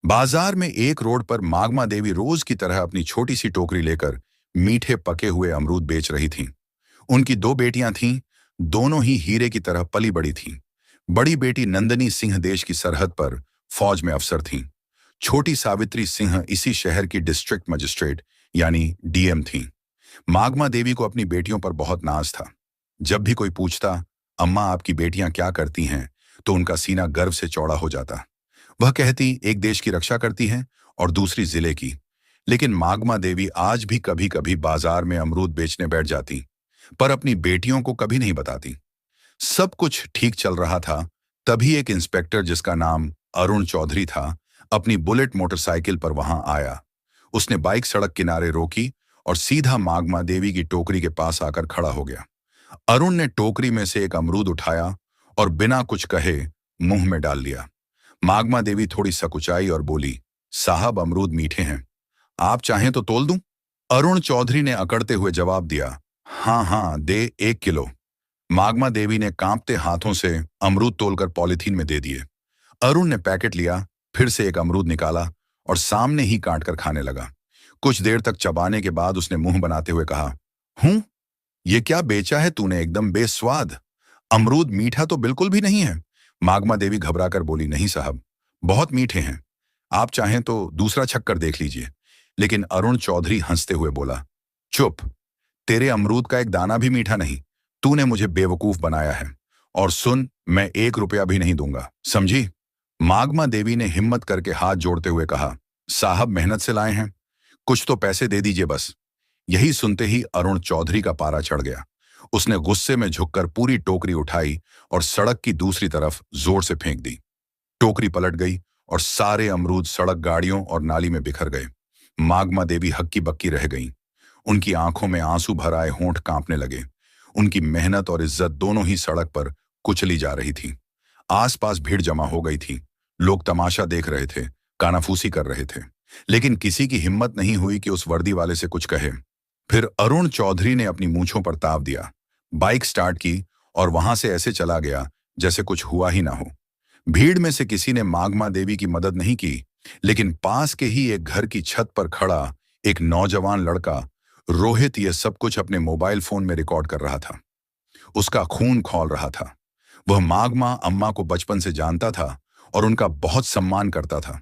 बाजार में एक रोड पर मागमा देवी रोज की तरह अपनी छोटी सी टोकरी लेकर मीठे पके हुए अमरूद बेच रही थीं। उनकी दो बेटियां थीं, दोनों ही हीरे की तरह पली बड़ी थीं। बड़ी बेटी नंदनी सिंह देश की सरहद पर फौज में अफसर थीं। छोटी सावित्री सिंह इसी शहर की डिस्ट्रिक्ट मजिस्ट्रेट यानी डीएम थीं। मागमा देवी को अपनी बेटियों पर बहुत नाज था। जब भी कोई पूछता, अम्मा आपकी बेटियां क्या करती हैं, तो उनका सीना गर्व से चौड़ा हो जाता। वह कहती, एक देश की रक्षा करती हैं और दूसरी जिले की। लेकिन मागमा देवी आज भी कभी कभी बाजार में अमरूद बेचने बैठ जाती, पर अपनी बेटियों को कभी नहीं बताती। सब कुछ ठीक चल रहा था, तभी एक इंस्पेक्टर जिसका नाम अरुण चौधरी था, अपनी बुलेट मोटरसाइकिल पर वहां आया। उसने बाइक सड़क किनारे रोकी और सीधा मागमा देवी की टोकरी के पास आकर खड़ा हो गया। अरुण ने टोकरी में से एक अमरूद उठाया और बिना कुछ कहे मुंह में डाल लिया। मागमा देवी थोड़ी सकुचाई और बोली, साहब अमरूद मीठे हैं, आप चाहें तो तोल दूं? अरुण चौधरी ने अकड़ते हुए जवाब दिया, हाँ हाँ दे 1 किलो। मागमा देवी ने कांपते हाथों से अमरूद तोलकर पॉलिथीन में दे दिए। अरुण ने पैकेट लिया, फिर से एक अमरूद निकाला और सामने ही काट कर खाने लगा। कुछ देर तक चबाने के बाद उसने मुंह बनाते हुए कहा, हूं, ये क्या बेचा है तूने, एकदम बेस्वाद। अमरूद मीठा तो बिल्कुल भी नहीं है। मागमा देवी घबराकर बोली, नहीं साहब, बहुत मीठे हैं, आप चाहें तो दूसरा छक्कर देख लीजिए। लेकिन अरुण चौधरी हंसते हुए बोला, चुप, तेरे अमरूद का एक दाना भी मीठा नहीं। तूने मुझे बेवकूफ बनाया है। और सुन, मैं 1 रुपया भी नहीं दूंगा, समझी? मागमा देवी ने हिम्मत करके हाथ जोड़ते हुए कहा, साहब मेहनत से लाए हैं, कुछ तो पैसे दे दीजिए बस। यही सुनते ही अरुण चौधरी का पारा चढ़ गया। उसने गुस्से में झुककर पूरी टोकरी उठाई और सड़क की दूसरी तरफ जोर से फेंक दी। टोकरी पलट गई और सारे अमरूद सड़क, गाड़ियों और नाली में बिखर गए। मागमा देवी हक्की बक्की रह गईं। उनकी आंखों में आंसू भर आए, होंठ कांपने लगे। उनकी मेहनत और इज्जत दोनों ही सड़क पर कुचली जा रही थी। आसपास भीड़ जमा हो गई थी। लोग तमाशा देख रहे थे, कानाफूसी कर रहे थे, लेकिन किसी की हिम्मत नहीं हुई कि उस वर्दी वाले से कुछ कहे। फिर अरुण चौधरी ने अपनी मूंछों पर ताव दिया, बाइक स्टार्ट की और वहां से ऐसे चला गया जैसे कुछ हुआ ही ना हो। भीड़ में से किसी ने मागमा देवी की मदद नहीं की, लेकिन पास के ही एक घर की छत पर खड़ा एक नौजवान लड़का रोहित ये सब कुछ अपने मोबाइल फोन में रिकॉर्ड कर रहा था। उसका खून खौल रहा था। वह मागमा अम्मा को बचपन से जानता था और उनका बहुत सम्मान करता था।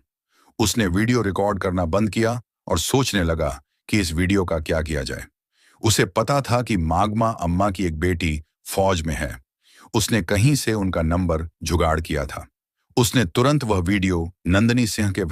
उसने वीडियो रिकॉर्ड करना बंद किया और सोचने लगा कि इस वीडियो का क्या किया जाए। उसे पता था कि मागमा अम्मा की एक बेटी फौज में है। उसने कहीं से उनका नंबर जुगाड़ किया था। उसने तुरंत वह वीडियो नंदनी सिंह के